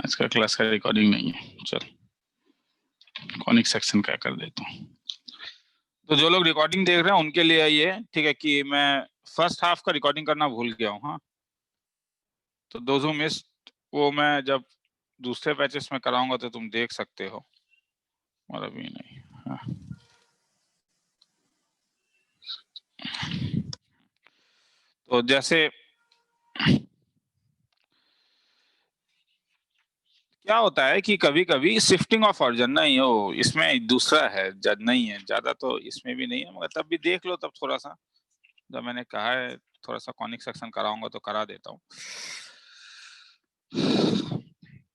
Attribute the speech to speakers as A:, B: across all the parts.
A: इसका क्लास का रिकॉर्डिंग नहीं है, चल कॉनिक सेक्शन का कर देता हूँ। तो जो लोग रिकॉर्डिंग देख रहे हैं उनके लिए ये ठीक है कि मैं फर्स्ट हाफ का रिकॉर्डिंग करना भूल गया हूँ। हाँ, तो दोज हू मिस्ड वो मैं जब दूसरे बैचेस में कराऊंगा तो तुम देख सकते हो, और अभी नहीं। हाँ। तो जैसे क्या होता है कि कभी कभी शिफ्टिंग ऑफ ऑरिजिन नहीं हो, इसमें दूसरा है, नहीं है ज्यादा, तो इसमें भी नहीं है, मगर तब भी देख लो। तब थोड़ा सा जब मैंने कहा है थोड़ा सा कॉनिक सेक्शन कराऊंगा तो करा देता हूँ।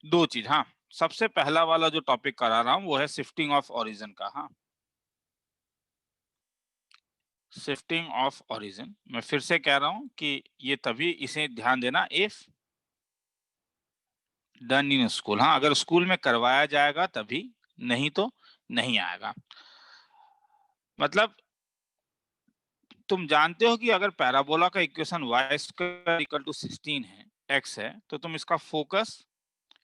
A: दो चीज, हाँ, सबसे पहला वाला जो टॉपिक करा रहा हूँ वो है शिफ्टिंग ऑफ ओरिजिन का। हाँ, शिफ्टिंग ऑफ ओरिजिन मैं फिर से कह रहा हूं कि ये तभी, इसे ध्यान देना, इफ डन इन स्कूल। हाँ, अगर स्कूल में करवाया जाएगा तभी, नहीं तो नहीं आएगा। मतलब तुम जानते हो कि अगर पैराबोला का equation y square equal to 16 है, x है, तो तुम इसका फोकस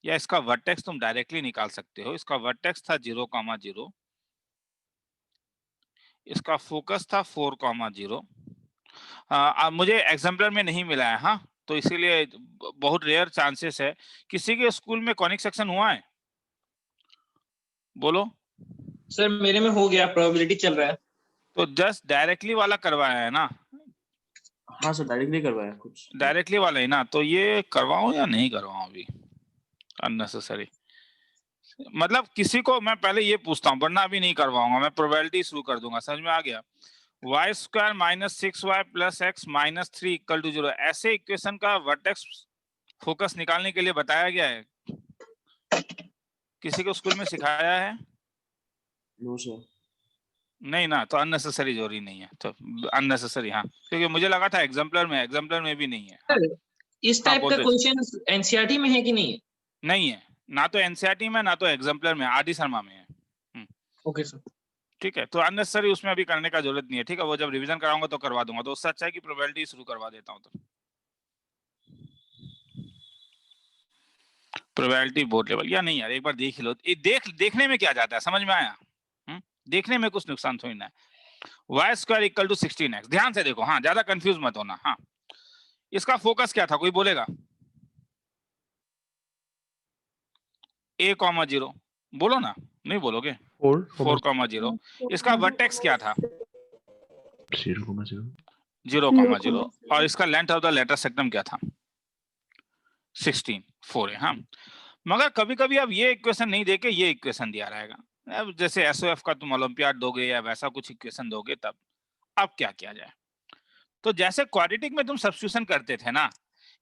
A: या इसका वर्टेक्स तुम डायरेक्टली निकाल सकते हो। इसका वर्टेक्स था 0,0, इसका फोकस था 4,0। मुझे एग्जाम्पलर में नहीं मिला है, हाँ, तो इसीलिए बहुत रेयर चांसेस है। किसी के स्कूल में कॉनिक सेक्शन हुआ है? बोलो
B: सर मेरे में हो गया, प्रोबेबिलिटी चल रहा है।
A: तो जस्ट डायरेक्टली वाला करवाया है ना?
C: हाँ सर, डायरेक्टली करवाया कुछ,
A: डायरेक्टली वाला है ना? तो ये करवाऊं या नहीं करवाऊं अभी? अननेसेसरी। मतलब किसी को मैं पहले ये पूछता हूँ, वरना अभी नहीं करवाऊंगा, मैं प्रोबेबिलिटी शुरू कर दूंगा। समझ में आ गया? Y square minus 6y plus X minus 3 equal to 0, ऐसे इक्वेशन का वर्टेक्स फोकस निकालने के लिए बताया गया है। किसी को स्कूल में सिखाया है?
C: No sir.
A: नहीं ना, तो अननेसेसरी जोरी नहीं है, तो अननेसेसरी। हाँ, क्योंकि मुझे लगा था एग्जाम्पलर में भी नहीं है। हाँ,
B: इस टाइप का क्वेश्चन एनसीईआरटी में है कि नहीं है?
A: नहीं है, ना तो एनसीईआरटी में ना तो एग्जाम्पलर में, आरडी शर्मा में है।
B: ओके सर,
A: ठीक है, तो अननेसेसरी उसमें अभी करने का जरूरत नहीं है। ठीक है, वो जब रिवीजन कराऊंगा तो करवा दूंगा। तो उससे अच्छा है कि प्रोबेबिलिटी शुरू करवा देता हूँ। तो प्रोबेबिलिटी बोर्ड लेवल या नहीं यार, एक बार देख लो। देखने में क्या जाता है, समझ में आया? देखने में कुछ नुकसान थोड़ी ना है। Y square equal to 16x, ध्यान से देखो। हाँ, ज्यादा कंफ्यूज मत होना। हाँ, इसका फोकस क्या था, कोई बोलेगा? a,0 बोलो ना, नहीं बोलोगे? 4,0। इसका वर्टेक्स क्या था? 0,0। और इसका लेंथ ऑफ द लेटर सेक्टम क्या था? 16, 4 है। हाँ, मगर कभी कभी अब ये इक्वेशन नहीं देके ये इक्वेशन दिया रहेगा। अब जैसे एसओएफ का तुम ओलंपियाड दोगे या वैसा कुछ इक्वेशन दोगे, तब अब क्या किया जाए? तो जैसे क्वाड्रेटिक में तुम सब्स्टिट्यूशन करते थे ना,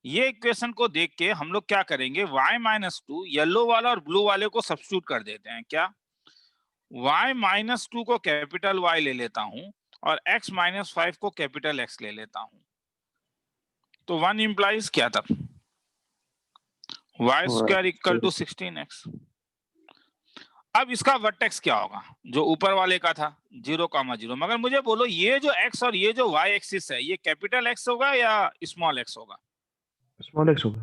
A: ये इक्वेशन को देख के हम लोग क्या करेंगे, y-2 येलो वाला और ब्लू वाले को सब्स्टिट्यूट कर देते हैं। क्या? y-2 को कैपिटल Y ले लेता हूं और x-5 को कैपिटल X ले लेता हूं। तो 1 इंप्लाइज क्या था? y square equal to 16x। अब इसका वर्टेक्स क्या होगा? जो ऊपर वाले का था 0,0। मगर मुझे बोलो, ये जो x और ये जो y एक्सिस है, ये कैपिटल X होगा या स्मॉल x होगा?
C: स्मॉल एक्स होगा।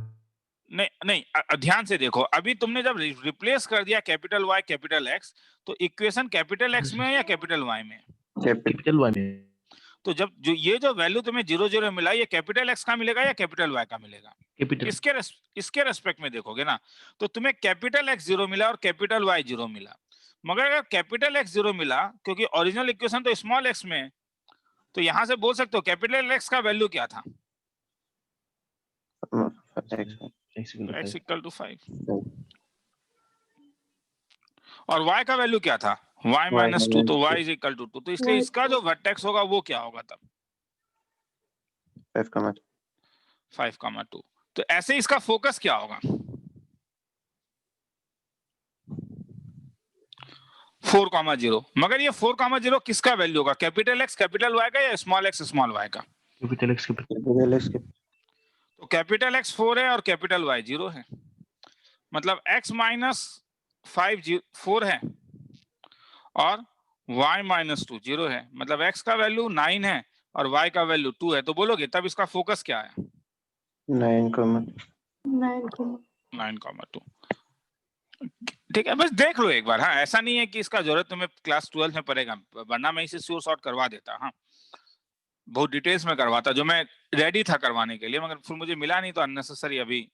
A: नहीं नहीं, ध्यान से देखो। अभी तुमने जब रिप्लेस कर दिया कैपिटल Y कैपिटल X, तो इक्वेशन कैपिटल X में है या कैपिटल Y में?
C: कैपिटल Y में।
A: तो जब जो ये जो वैल्यू तुम्हें 0,0 मिला, ये कैपिटल X का मिलेगा या कैपिटल Y का मिलेगा?
C: कैपिटल।
A: इसके रेस्पेक्ट में देखोगे ना, तो तुम्हें कैपिटल X 0 मिला और कैपिटल Y 0 मिला। मगर अगर कैपिटल X 0 मिला, क्योंकि ओरिजिनल इक्वेशन तो स्मॉल x में है, तो यहां से बोल सकते हो कैपिटल X का वैल्यू क्या था? x equal to 5। और y का वैल्यू क्या था? y-2, तो y इज इक्वल टू 2। तो इसलिए इसका जो वर्टेक्स होगा वो क्या होगा तब? 5,2। तो ऐसे इसका फोकस क्या होगा? 4,0। मगर ये 4,0 किसका वैल्यू होगा? कैपिटल X कैपिटल Y का या स्मॉल x स्मॉल y का?
C: Capital X।
A: तो कैपिटल X 4 है और कैपिटल Y 0 है। मतलब x-5 4 है और y-2 0 है। मतलब x का वैल्यू 9 है और y का वैल्यू 2 है। तो बोलोगे तब इसका फोकस क्या है?
D: 9,2।
A: 9,2। ठीक है, बस देख लो एक बार। हाँ, ऐसा नहीं है कि इसका जरूरत तुम्हें क्लास 12 में पड़ेगा, वरना मैं इसे श्योर शॉर्ट करवा देता। हाँ, बहुत डिटेल्स में करवाता, जो मैं रेडी था करवाने के लिए, मगर फिर मुझे मिला नहीं तो अननेसेसरी अभी।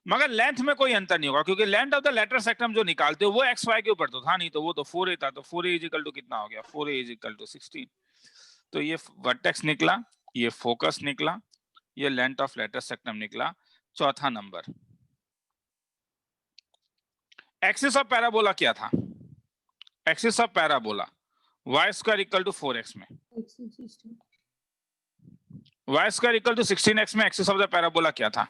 A: मगर लेंथ में कोई अंतर नहीं होगा, क्योंकि लेंथ ऑफ द लेटर सेक्टम जो निकालते हो वो एक्स वाई के ऊपर तो था नहीं, तो वो तो 4a था, तो 4a इज इक्वल टू कितना हो गया, 4a इज इक्वल टू 16। तो ये वर्टेक्स निकला, ये फोकस निकला, ये लेंथ ऑफ लेटर सेक्टम निकला। चौथा नंबर, एक्सिस ऑफ पैराबोला क्या था? Axis of parabola y square equal to 4x में, y square equal to 16x में एक्सिस ऑफ द पैराबोला क्या था?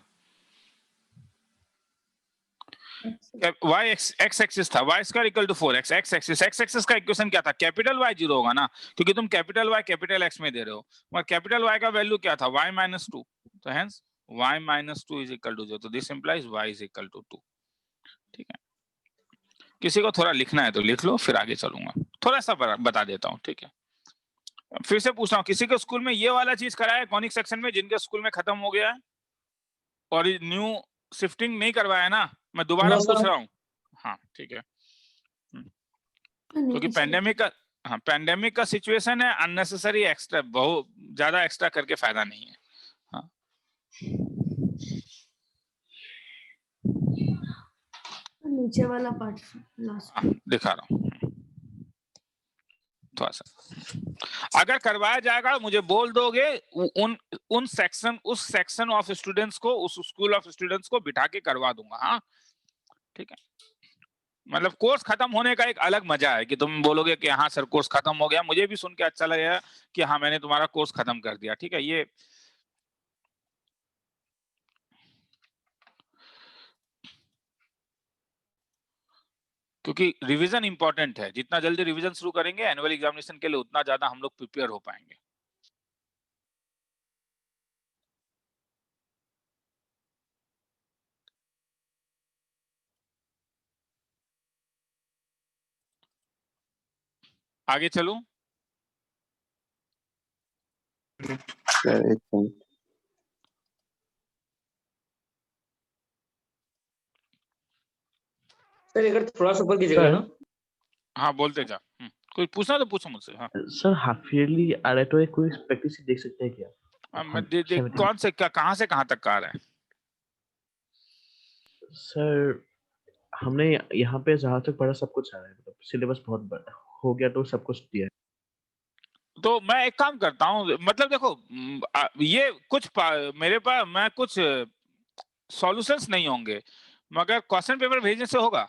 A: y x एक्सिस था, y square equal to 4x, x axis का equation क्या था? कैपिटल Y 0 होगा ना, क्योंकि तुम कैपिटल Y कैपिटल X में दे रहे हो, मगर कैपिटल Y का वैल्यू क्या था? y माइनस 2, तो hence y minus 2 is equal to 0, तो this implies y is equal to 2। ठीक है, किसी को थोड़ा लिखना है तो लिख लो, फिर आगे चलूंगा, थोड़ा सा बता देता हूँ। ठीक है, फिर से पूछ रहा हूँ, किसी के स्कूल में ये वाला चीज कराया है कॉनिक सेक्शन में, जिनके स्कूल में खत्म हो गया है और न्यू शिफ्टिंग नहीं करवाया ना? मैं दोबारा
B: No,
A: पूछ
B: sir.
A: रहा हूँ। हाँ ठीक है, क्योंकि पैंडेमिक का, हाँ पैंडेमिक का सिचुएशन है, अननेसेसरी एक्स्ट्रा, बहुत ज्यादा एक्स्ट्रा करके फायदा नहीं है। हाँ,
D: नीचे वाला पार्ट लास्ट
A: दिखा रहा हूँ थोड़ा सा। अगर करवाया जाएगा मुझे बोल दोगे, उन सेक्शन, उस सेक्शन ऑफ स्टूडेंट्स को, उस स्कूल ऑफ स्टूडेंट्स को बिठा के करवा दूंगा। हाँ ठीक है, मतलब कोर्स खत्म होने का एक अलग मजा है कि तुम बोलोगे कि हाँ सर कोर्स खत्म हो गया, मुझे भी सुन के अच्छा लगेगा कि हाँ मैंने तुम्हारा कोर्स खत्म कर दिया। ठीक है, ये क्योंकि रिवीजन इंपॉर्टेंट है, जितना जल्दी रिवीजन शुरू करेंगे एनुअल एग्जामिनेशन के लिए, उतना ज्यादा हम लोग प्रिपेयर हो पाएंगे। आगे चलूं?
B: सर एक बार थोड़ा सा ऊपर कीजिएगा ना।
A: हाँ बोलते जा, कोई पूछना तो पूछो मुझसे। हाँ
C: सर हाफ ईयरली आ रहा है तो एक कोई प्रैक्टिस देख सकते हैं क्या?
A: मैं कौन से क्या, कहाँ से कहाँ तक का आ रहा है?
C: सर हमने यहाँ पे जहाँ तक पढ़ा सब कुछ आ रहा है, मतलब सिलेबस बहुत बड़ा हो गया तो सब कुछ दिया है।
A: तो मैं एक काम करता हूँ, मतलब देखो ये कुछ मेरे पास, मैं कुछ सॉल्यूशंस नहीं होंगे, मगर क्वेश्चन पेपर भेजने से होगा।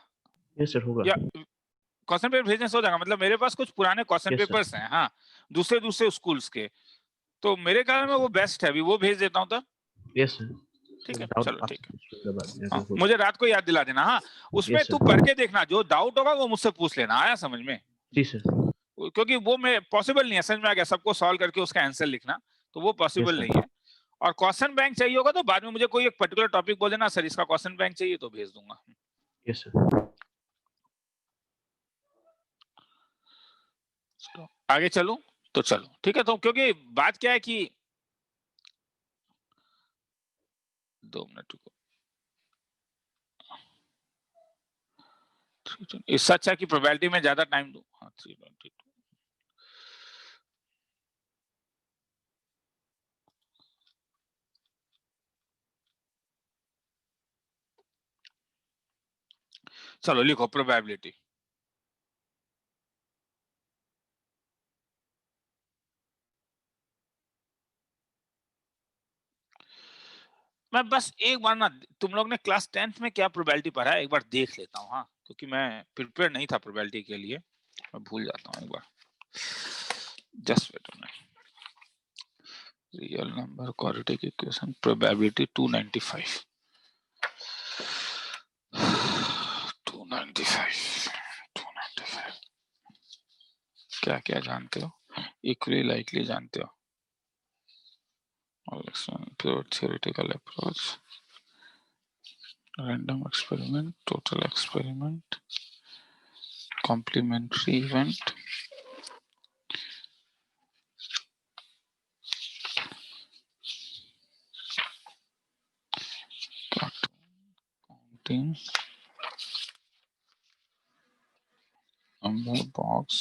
C: यस सर होगा।
A: या क्वेश्चन पेपर भेजने से हो जाएगा, मतलब मेरे पास कुछ पुराने क्वेश्चन
C: Yes, sir.
A: पेपर्स हैं। हाँ, दूसरे स्कूल्स के, तो मेरे ख्याल में वो बेस्ट है, अभी वो भेज देता हूँ तब।
C: Yes sir.
A: ठीक है,
C: डाउट
A: चलो ठीक है।
C: उसके बाद
A: हाँ,
C: जैसे
A: मुझे रात को याद दिला देना। हाँ, उसमें
C: Yes,
A: तू
C: sir.
A: पढ़ के देखना, जो डाउट होगा वो मुझसे पूछ लेना। आया समझ में?
C: जी सर।
A: क्योंकि वो मैं पॉसिबल नहीं है, समझ में आ गया, सबको सॉल्व करके उसका आंसर लिखना, तो वो पॉसिबल
C: sir.
A: नहीं है। और क्वेश्चन बैंक चाहिए होगा तो बाद में मुझे कोई एक पर्टिकुलर टॉपिक बोल देना, सर इसका क्वेश्चन बैंक चाहिए, तो भेज दूंगा।
C: Yes sir.
A: आगे चलूं तो चलो, ठीक है। तो क्योंकि बात क्या है कि 2 मिनट रुको, इससे अच्छा कि प्रोबेबिलिटी में ज्यादा टाइम दूं। हाँ 3.2, चलो लिखो प्रोबेबिलिटी। मैं बस एक बार ना, तुम लोग ने क्लास 10th में क्या प्रोबेबिलिटी पढ़ा है एक बार देख लेता हूँ। हाँ, क्योंकि मैं प्रिपेयर नहीं था प्रोबेबिलिटी के लिए, मैं भूल जाता हूँ एक बार। Just wait a minute. Real number quadratic equation probability 295। 295 क्या क्या जानते हो? इक्वली लाइकली जानते हो, theoretical approach, random experiment, total experiment, complementary event, 13 number box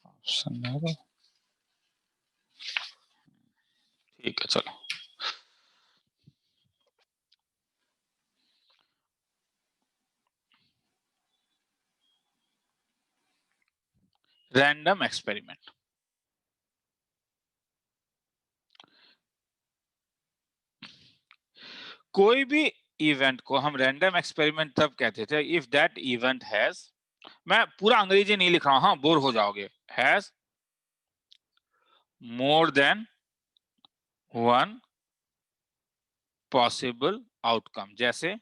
A: option है। ठीक है चलो, रैंडम एक्सपेरिमेंट। कोई भी इवेंट को हम रैंडम एक्सपेरिमेंट तब कहते थे इफ दैट इवेंट हैज, मैं पूरा अंग्रेजी नहीं लिख रहा हूं, हाँ बोर हो जाओगे, has more than one possible outcome. जैसे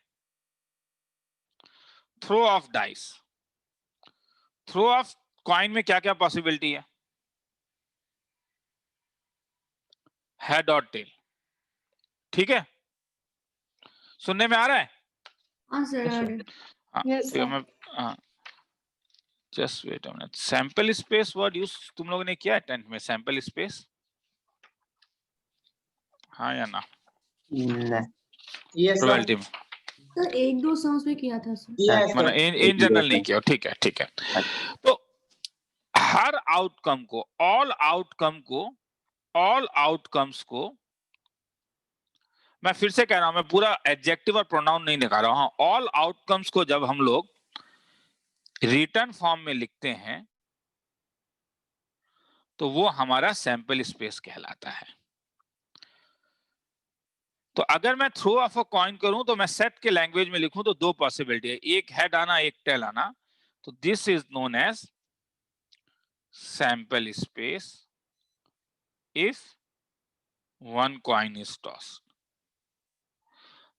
A: throw of dice, throw of coin में क्या क्या पॉसिबिलिटी है? हेड और टेल। ठीक है, सुनने में आ रहा है?
D: हाँ सर, आ रहा है।
A: हाँ,
D: Yes,
A: तो
D: sir.
A: मैं just wait a minute. Sample space word use तुम लोगों ने किया है 10th में? सैंपल स्पेस, हाँ या ना?
B: Yes, sir.
A: प्रोबेबिलिटी में
D: सर एक दो सम्स में किया था सर।
B: Yes,
A: मैंने
B: sir.
A: इन जनरल नहीं किया। ठीक है ठीक है। तो हर आउटकम को, ऑल आउटकम्स को, मैं फिर से कह रहा हूं, मैं पूरा एडजेक्टिव और प्रोनाउन नहीं दिखा रहा हूं, ऑल आउटकम्स को जब हम लोग रिटर्न फॉर्म में लिखते हैं तो वो हमारा सैंपल स्पेस कहलाता है। तो अगर मैं थ्रो ऑफ अ कॉइन करूं तो मैं सेट के लैंग्वेज में लिखूं तो दो पॉसिबिलिटी है, एक हेड आना, एक टेल आना। तो this is known as sample space if one coin is toss.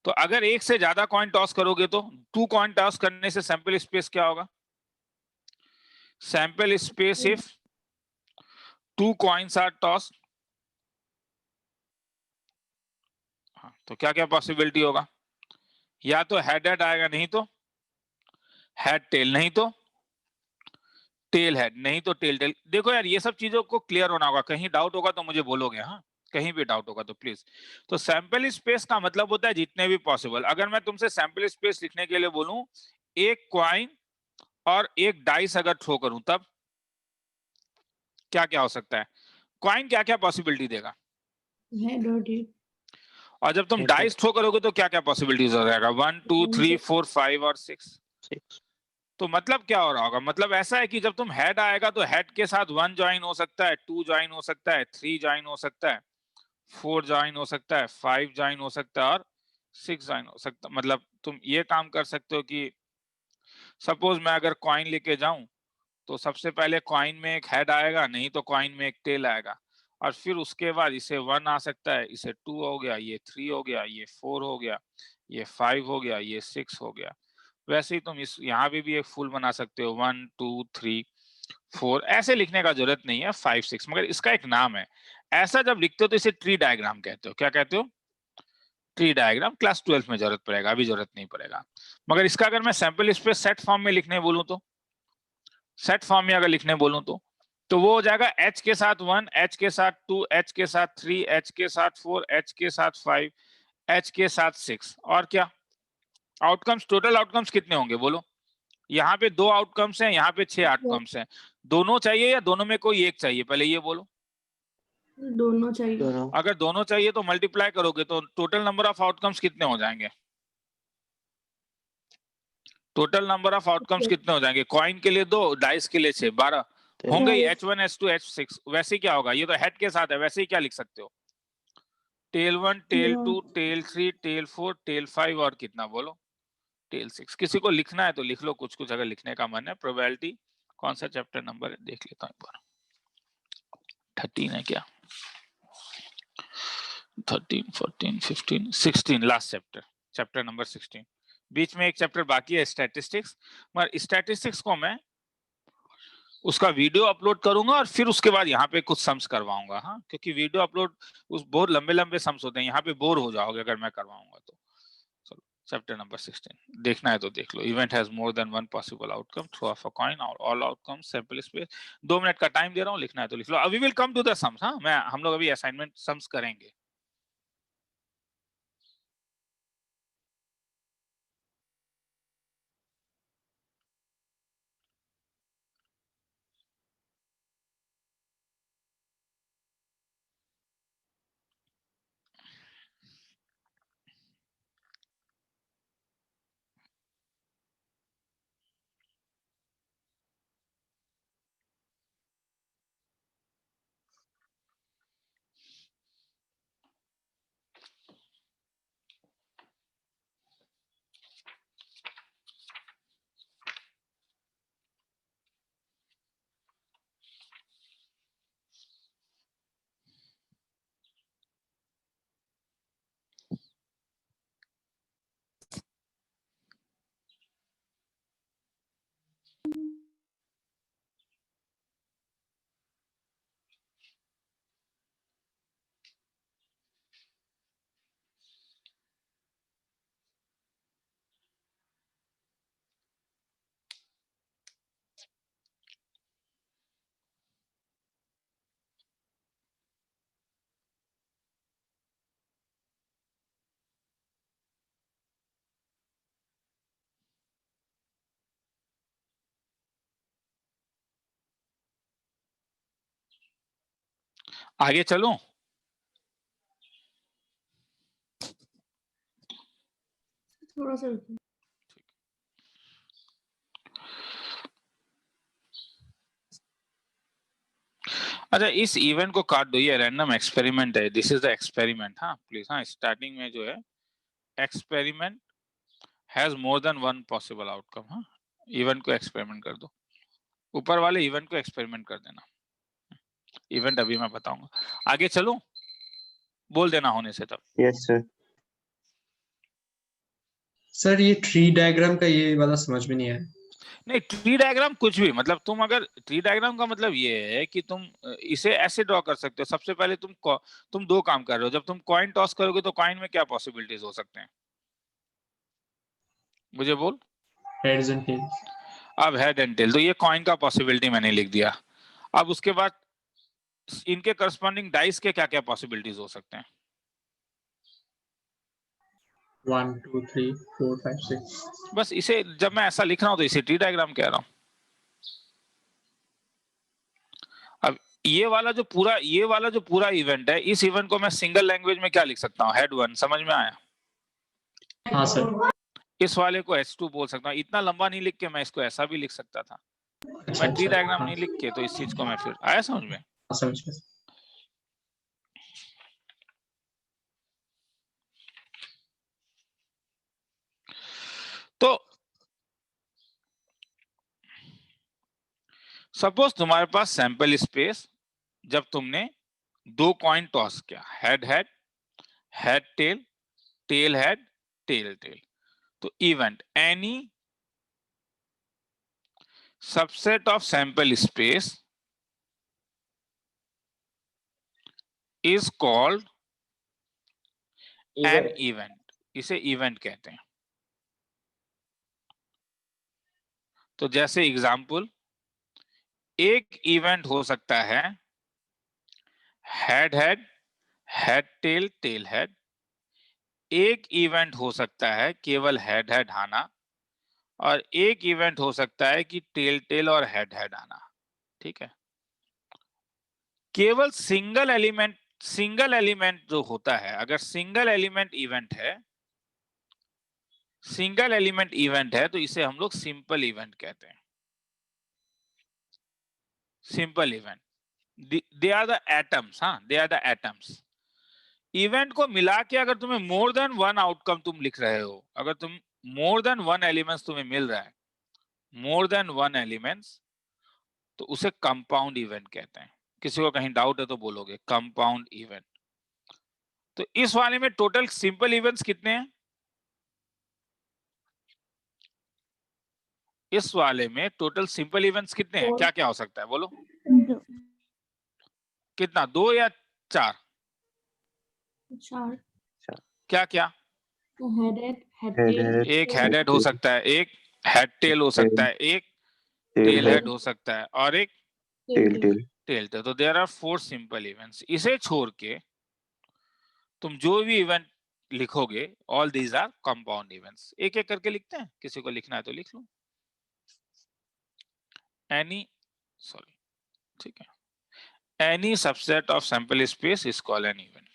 A: तो अगर एक से ज्यादा कॉइन टॉस करोगे तो 2 कॉइन टॉस करने से सैंपल स्पेस क्या होगा? Sample space if 2 coins are toss. तो क्या क्या पॉसिबिलिटी होगा? या तो हेड हेड आएगा, नहीं तो हेड टेल, नहीं तो टेल हेड, नहीं तो टेल टेल। देखो यार, ये सब चीजों को क्लियर होना होगा, कहीं डाउट होगा तो मुझे बोलोगे, हाँ कहीं भी डाउट होगा तो प्लीज। तो सैंपल स्पेस का मतलब होता है जितने भी पॉसिबल। अगर मैं तुमसे सैंपल स्पेस लिखने के लिए बोलूं, एक क्वाइन और एक डाइस अगर थ्रो करूं तब क्या क्या हो सकता है? क्वाइन क्या क्या पॉसिबिलिटी देगा?
D: हेड और टेल।
A: और जब तुम डाइस थ्रो करोगे तो क्या क्या पॉसिबिलिटीज हो जाएगा? 1 2 3 4 5 और 6। तो मतलब क्या हो रहा होगा? मतलब ऐसा है कि जब तुम हेड आएगा तो हेड के साथ 1 ज्वाइन हो सकता है, 2 ज्वाइन हो सकता है, 3 ज्वाइन हो सकता है, 4 ज्वाइन हो सकता है, 5 ज्वाइन हो सकता है और 6 ज्वाइन हो सकता है। मतलब तुम ये काम कर सकते हो कि सपोज मैं अगर कॉइन लेके जाऊं तो सबसे पहले कॉइन में एक हेड आएगा, नहीं तो कॉइन में एक टेल आएगा, और फिर उसके बाद इसे 1 आ सकता है, इसे 2 हो गया, ये 3 हो गया, ये 4 हो गया, ये 5 हो गया, ये 6 हो गया। वैसे ही तुम इस यहाँ पे भी एक फुल बना सकते हो, 1 2 3 4। ऐसे लिखने का जरूरत नहीं है 5 6, मगर इसका एक नाम है। ऐसा जब लिखते हो तो इसे ट्री डायग्राम कहते हो। क्या कहते हो? Tree diagram. क्लास 12 में जरूरत पड़ेगा, अभी जरूरत नहीं पड़ेगा। मगर इसका अगर मैं सैंपल स्पेस सेट फॉर्म में लिखने बोलूं तो, सेट फॉर्म में अगर लिखने बोलूं तो वो हो जाएगा h के साथ 1, h के साथ 2, h के साथ 3, h के साथ 4, h के साथ 5, h के साथ 6। और क्या आउटकम्स? टोटल आउटकम्स कितने होंगे बोलो? यहाँ पे 2 आउटकम्स हैं, यहाँ पे 6 आउटकम्स हैं। दोनों चाहिए या दोनों में कोई एक चाहिए? पहले ये बोलो।
D: दोनों चाहिए।
A: अगर दोनों चाहिए तो मल्टीप्लाई करोगे तो टोटल नंबर ऑफ आउटकम्स कितने हो जाएंगे? टोटल नंबर ऑफ आउटकम्स कितने हो जाएंगे? कॉइन के लिए 2, डाइस के लिए 6, 12 होंगे ही। h1 h2 h6। वैसे ही क्या होगा? ये तो हेड के साथ है, वैसे ही क्या लिख सकते हो? Tail 1 tail 2 tail 3 tail 4 tail 5 और कितना बोलो? टेल 6। किसी को लिखना है तो लिख लो कुछ कुछ, अगर लिखने का मन है। प्रोबेबिलिटी कौन सा चैप्टर नंबर है देख लेता हूं एक बार। 13 है क्या? 13 14 15 16, लास्ट चैप्टर, चैप्टर नंबर 16। बीच में एक चैप्टर बाकी है स्टैटिस्टिक्स, मगर स्टैटिस्टिक्स को मैं उसका वीडियो अपलोड करूंगा और फिर उसके बाद यहाँ पे कुछ सम्स करवाऊंगा। हाँ, क्योंकि वीडियो अपलोड उस बहुत लंबे लंबे सम्स होते हैं, यहाँ पे बोर हो जाओगे अगर मैं करवाऊंगा तो। चलो चैप्टर नंबर 16 देखना है तो देख लो। Event has more than one possible outcome, throw of a coin और all outcome sample space. 2 minute का टाइम दे रहा हूँ, लिखना है तो लिख लो। अभी will come to the sums. हाँ, हम लोग अभी असाइनमेंट सम्स करेंगे। आगे चलूं?
D: थोड़ा सा रुकिए।
A: अच्छा, इस इवेंट को काट दो, ये रैंडम एक्सपेरिमेंट है, दिस इज द एक्सपेरिमेंट। हाँ प्लीज, हाँ स्टार्टिंग में जो है experiment has more than one possible outcome. हाँ, इवेंट को एक्सपेरिमेंट कर दो, ऊपर वाले इवेंट को एक्सपेरिमेंट कर देना। इवेंट अभी मैं बताऊंगा। आगे चलूं? बोल देना होने से तब।
E: Yes sir.
F: सर ये ट्री डायग्राम का ये वाला समझ में नहीं आया।
A: नहीं, ट्री डायग्राम कुछ भी, मतलब तुम अगर ट्री डायग्राम का मतलब ये है कि तुम इसे ऐसे ड्रॉ कर सकते हो। सबसे पहले तुम दो काम कर रहे हो। जब तुम कॉइन टॉस करोगे तो कॉइन में क्या पॉसिबिलिटीज हो सकते हैं, मुझे बोल।
F: Heads and tails.
A: अब हेड एंड टेल, तो ये कॉइन का पॉसिबिलिटी मैंने लिख दिया। अब उसके बाद इनके करस्पॉन्डिंग डाइस के क्या क्या पॉसिबिलिटीज हो सकते हैं।
F: 1 2 3 4 5 6।
A: बस इसे जब मैं ऐसा लिख रहा हूं तो इसे ट्री डायग्राम कह रहा हूं। अब ये वाला जो पूरा इवेंट है, इस इवेंट को मैं सिंगल लैंग्वेज में क्या लिख सकता हूँ, हेड 1, समझ में आया।
F: हाँ सर।
A: इस वाले को H2 बोल सकता हूँ। इतना लंबा नहीं लिख के मैं इसको ऐसा भी लिख सकता था।
F: अच्छा
A: मैं ट्री
F: अच्छा।
A: डायग्राम
F: हाँ
A: नहीं लिख के, तो इस चीज को मैं फिर आया समझ में।
F: समझ गया।
A: तो सपोज तुम्हारे पास सैंपल स्पेस, जब तुमने दो कॉइन टॉस किया, head head, head tail, tail head, tail tail, तो event any subset of sample space is called an event. इसे इवेंट कहते हैं। तो जैसे एग्जांपल, एक इवेंट हो सकता है head head, head tail, tail head. एक इवेंट हो सकता है केवल हेड हेड आना, और एक इवेंट हो सकता है कि टेल टेल और हेड हेड आना। ठीक है, केवल सिंगल एलिमेंट जो होता है, अगर सिंगल एलिमेंट इवेंट है तो इसे हम लोग सिंपल इवेंट कहते हैं। Simple event, they are the atoms. हाँ, they are the atoms. Event को मिला के अगर तुम्हें मोर देन वन आउटकम तुम लिख रहे हो, अगर तुम मोर देन वन एलिमेंट्स तुम्हें मिल रहा है, मोर देन वन एलिमेंट्स, तो उसे कंपाउंड इवेंट कहते हैं। किसी को कहीं डाउट है तो बोलोगे कंपाउंड इवेंट। तो इस वाले में टोटल सिंपल इवेंट्स कितने हैं? इस वाले में टोटल सिंपल इवेंट्स कितने हैं, क्या क्या हो सकता है बोलो। कितना, 2 या 4?
D: 4।
A: क्या क्या?
D: Head head, head
E: head
D: tail,
E: head,
A: एक हेड हेड हो सकता है, एक हेड टेल हो सकता है, एक
E: टेल
A: टेल
E: हेड,
A: हेड हो सकता है, और एक
E: टेल टेल।
A: Tail tail. तो देयर आर 4 सिंपल इवेंट्स। इसे छोड़ के तुम जो भी इवेंट लिखोगे, all these are compound events. एक एक करके लिखते हैं, किसी को लिखना है तो लिख लो। एनी, सॉरी, ठीक है, any subset of sample space is called an event.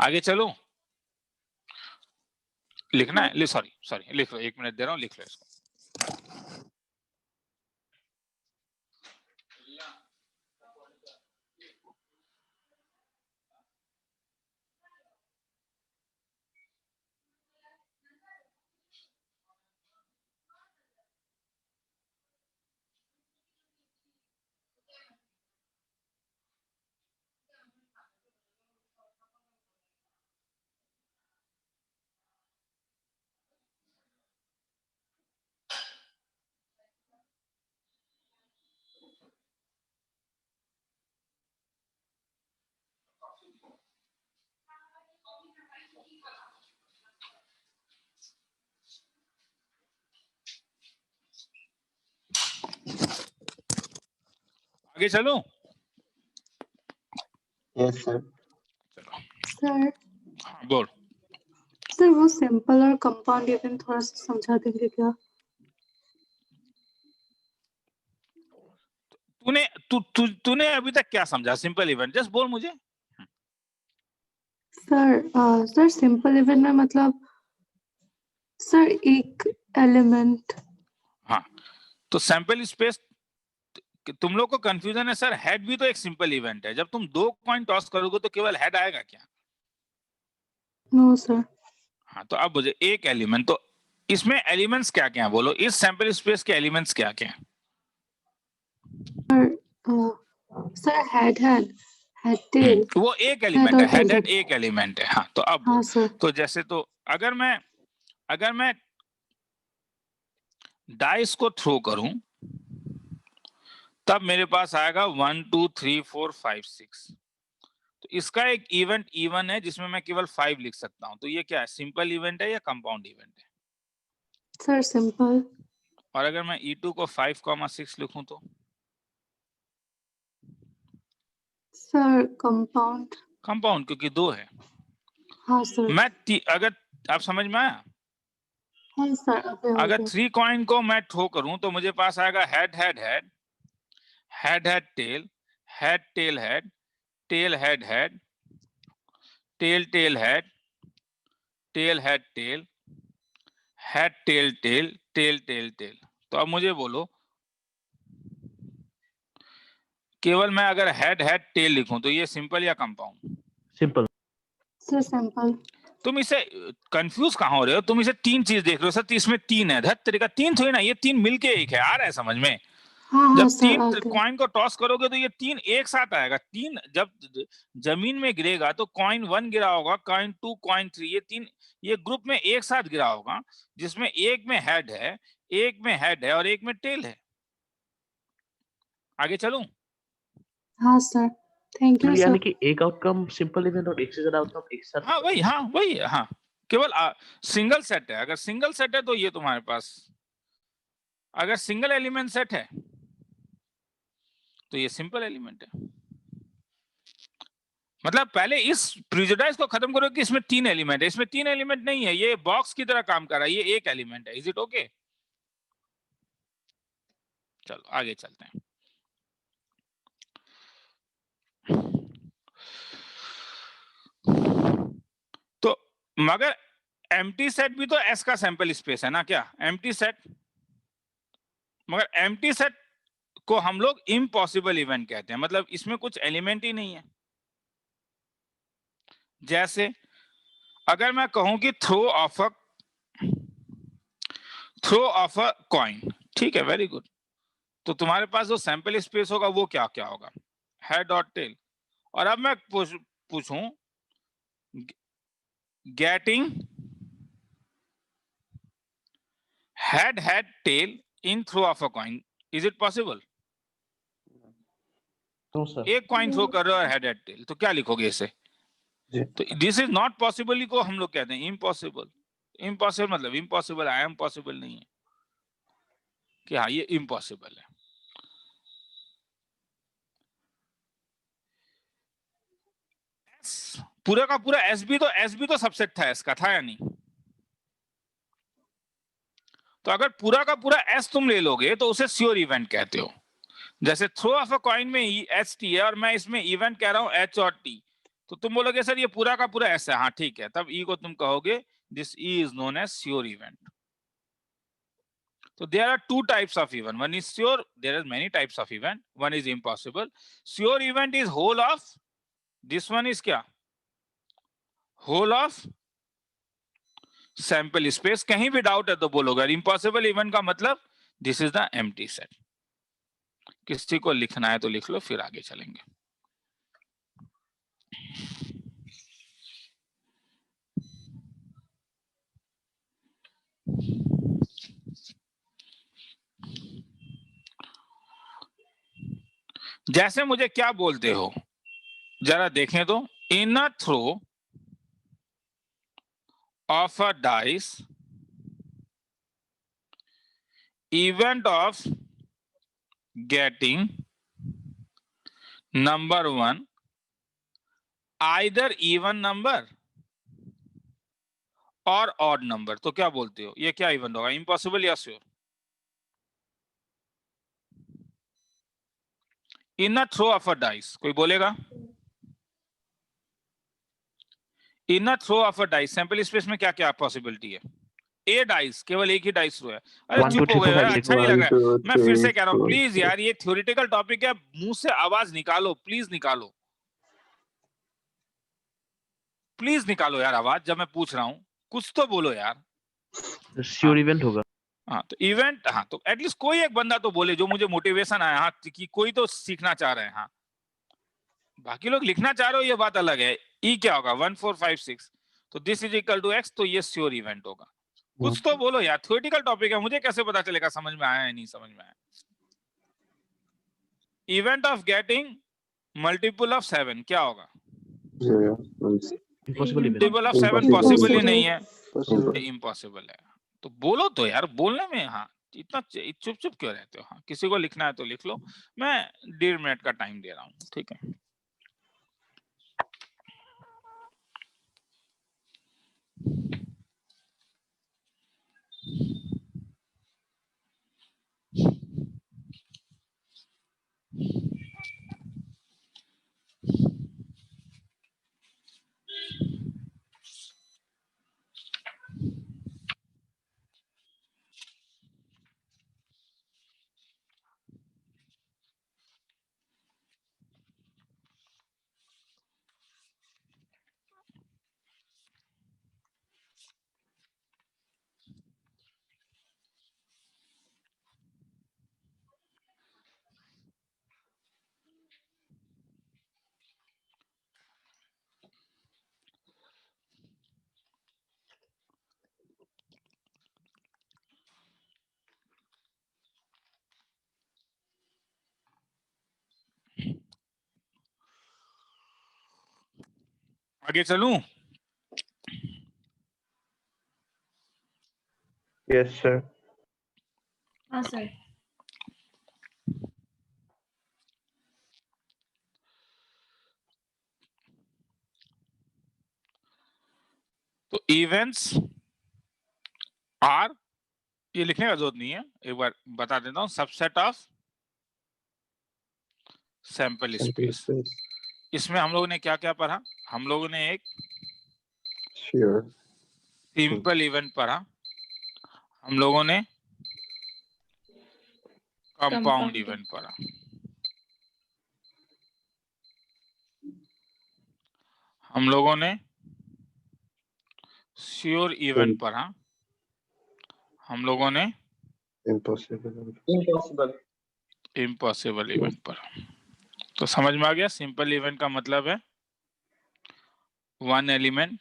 A: आगे चलो, लिखना है, सॉरी सॉरी, लिख लो, 1 मिनट दे रहा हूं, लिख लो इसको। आगे चलूं?
E: Yes sir.
D: सर
A: हाँ, बोल।
D: सर वो सिंपल और कंपाउंड इवेंट थोड़ा सा समझा देंगे क्या?
A: तूने अभी तक क्या समझा सिंपल इवेंट? जस्ट बोल मुझे।
D: सर सिंपल इवेंट में मतलब सर एक एलिमेंट।
A: हाँ, तो सैंपल स्पेस, तुम लोग को कंफ्यूजन है सर। हेड भी तो एक सिंपल इवेंट है। जब तुम 2 कॉइन टॉस करोगे तो केवल हेड आएगा क्या?
D: No sir.
A: हाँ, तो अब मुझे एक एलिमेंट, तो इसमें एलिमेंट्स क्या क्या है बोलो? इस सैंपल स्पेस के एलिमेंट्स क्या क्या है?
D: Sir head tail.
A: वो एक एलिमेंट है,
D: और
A: हेड
D: tail
A: हेड एक एलिमेंट है। हाँ, तो अब
D: हाँ
A: बोल।
D: सर।
A: तो जैसे, तो अगर मैं डाइस को थ्रो करूं तब मेरे पास आएगा 1 2 3 4 5 6। तो इसका एक इवेंट इवन है जिसमें मैं केवल 5 लिख सकता हूं। तो ये क्या है, सिंपल इवेंट है या कंपाउंड इवेंट है?
D: Sir simple.
A: और अगर मैं E2 को 5,6 लिखूं तो?
D: Sir compound.
A: कंपाउंड, क्योंकि 2 है।
D: हाँ सर।
A: अगर आप समझ में आया?
D: हाँ सर अभी हो
A: अगर
D: गया।
A: 3 कॉइन को मैं थ्रो करूं तो मुझे पास आएगा head head head, head head tail, head tail head, tail head head, tail tail head, tail head tail, head tail tail, tail tail tail. तो अब मुझे बोलो, केवल मैं अगर हेड हेड टेल लिखूं तो ये सिंपल या कंपाउंड?
C: सिंपल।
D: Sir simple.
A: तुम इसे कंफ्यूज कहां हो रहे हो? तुम इसे 3 चीज देख रहे हो सर। इसमें 3 है, धत तरीका 3 थोड़ी ना, ये 3 मिलके एक है। आ रहा है समझ में?
D: हाँ हाँ
A: जब
D: सर
A: 3
D: आ गया।
A: कॉइन को टॉस करोगे तो ये 3 एक साथ आएगा। 3 जब जमीन में गिरेगा तो कॉइन 1 गिरा होगा, कॉइन 2, कॉइन 3, ये 3 ये ग्रुप में एक साथ गिरा होगा, जिसमें एक में हेड है, एक में हेड है और एक में टेल है। आगे चलूं?
D: हाँ सर थैंक
C: तो
D: यू
C: यानी
D: सर।
C: कि एक आउटकम सिंपल इवेंट और एक से ज्यादा आउटकम एक साथ।
A: हाँ वही है। हाँ, केवल सिंगल सेट है। अगर सिंगल सेट है तो ये तुम्हारे पास, अगर सिंगल एलिमेंट सेट है तो ये सिंपल एलिमेंट है। मतलब पहले इस प्रिजुडाइज को खत्म करो कि इसमें 3 एलिमेंट है। इसमें 3 एलिमेंट नहीं है, ये बॉक्स की तरह काम कर रहा है, ये एक एलिमेंट है। Is it okay? चलो आगे चलते हैं। तो मगर एम्प्टी सेट भी तो एस का सैंपल स्पेस है ना? क्या एम्प्टी सेट? मगर एम्प्टी सेट को हम लोग इम्पॉसिबल इवेंट कहते हैं। मतलब इसमें कुछ एलिमेंट ही नहीं है। जैसे अगर मैं कहूं कि थ्रो ऑफ अ कॉइन, ठीक है, वेरी गुड। तो तुम्हारे पास जो सैंपल स्पेस होगा वो क्या क्या होगा? हेड और टेल। और अब मैं पूछूं getting head tail in throw of a coin, is it possible?
C: No sir.
A: एक कॉइन थ्रो कर रहे हो और हेड टेल, तो क्या लिखोगे इसे?
E: जी।
A: तो दिस इज नॉट पॉसिबल को हम लोग कहते हैं इम्पॉसिबल। इम्पॉसिबल मतलब इम्पॉसिबल, आई एम पॉसिबल नहीं है कि हाँ ये इम्पॉसिबल है। पूरा का पूरा एस भी तो सबसेट था, एस का था या नहीं? तो अगर पूरा का पूरा एस तुम ले लोगे तो उसे श्योर इवेंट कहते हो। जैसे थ्रो ऑफ अ कॉइन में एच टी है और मैं इसमें इवेंट कह रहा हूं एच और टी, तो तुम बोलोगे सर ये पूरा का पूरा एस है। हाँ ठीक है, तब ई को तुम कहोगे this E is known as sure event. So there are 2 types of event. One is sure. There are many types of event. One is impossible. Sure event is whole of. This one is क्या? Whole of sample space. कहीं भी doubt है तो बोलोगे। Impossible event का मतलब this is the empty set. किसी को लिखना है तो लिख लो, फिर आगे चलेंगे। जैसे मुझे क्या बोलते हो जरा देखें तो, in a throw of a dice event of getting number 1 either even number और ऑड नंबर, तो क्या बोलते हो, ये क्या इवन होगा, इम्पॉसिबल या sure? In a throw of a dice, कोई बोलेगा? In a throw of a dice sample space में क्या क्या पॉसिबिलिटी है? ए डाइस, केवल एक ही डाइस थ्रो है। अरे
C: 1 2
A: चुप
C: 3
A: हो गए
C: 4
A: यार,
C: 5
A: अच्छा
C: 6
A: नहीं लग रहा है।
E: 1 2
A: मैं फिर से
E: 3
A: कह रहा हूँ,
E: 4
A: प्लीज यार, ये थ्योरेटिकल टॉपिक है, मुंह से आवाज निकालो, प्लीज निकालो, प्लीज निकालो यार आवाज, जब मैं पूछ रहा हूँ कुछ तो बोलो यार।
C: श्योर इवेंट होगा।
A: हाँ तो इवेंट, हाँ तो एटलीस्ट कोई एक बंदा तो बोले जो मुझे मोटिवेशन आया, हाँ कि कोई तो सीखना चाह रहे हैं। हाँ बाकी लोग लिखना चाह रहे हो ये बात अलग है। ई क्या होगा 1 4 5 6, तो this is equal to X, तो ये श्योर इवेंट होगा। कुछ तो बोलो यार, थ्योरेटिकल टॉपिक है, मुझे कैसे पता चलेगा समझ में आया है नहीं समझ में आया। Event of getting multiple of 7 क्या होगा?
E: 0
C: impossible event.
A: Multiple of 7
E: Impossible.
A: Possible ही नहीं है,
E: Possible.
A: इम्पॉसिबल है। तो बोलो तो यार, बोलने में हाँ इतना चुप चुप क्यों रहते हो? हाँ किसी को लिखना है तो लिख लो, मैं 1.5 मिनट का टाइम दे रहा हूँ, ठीक है। आगे चलूं?
E: Yes, sir.
G: हाँ सर।
A: तो इवेंट्स आर, ये लिखने का जरूरत नहीं है, एक बार बता देता हूँ, सबसेट ऑफ सैंपल स्पेस। इसमें हम लोगों ने क्या क्या पढ़ा? हम लोगों ने एक
E: Sure.
A: सिंपल इवेंट पढ़ा, हम लोगों ने कंपाउंड इवेंट पढ़ा, हम लोगों ने श्योर इवेंट पढ़ा, हम लोगों ने
E: Impossible.
A: इम्पॉसिबल इवेंट पढ़ा। तो समझ में आ गया, सिंपल इवेंट का मतलब है 1 एलिमेंट,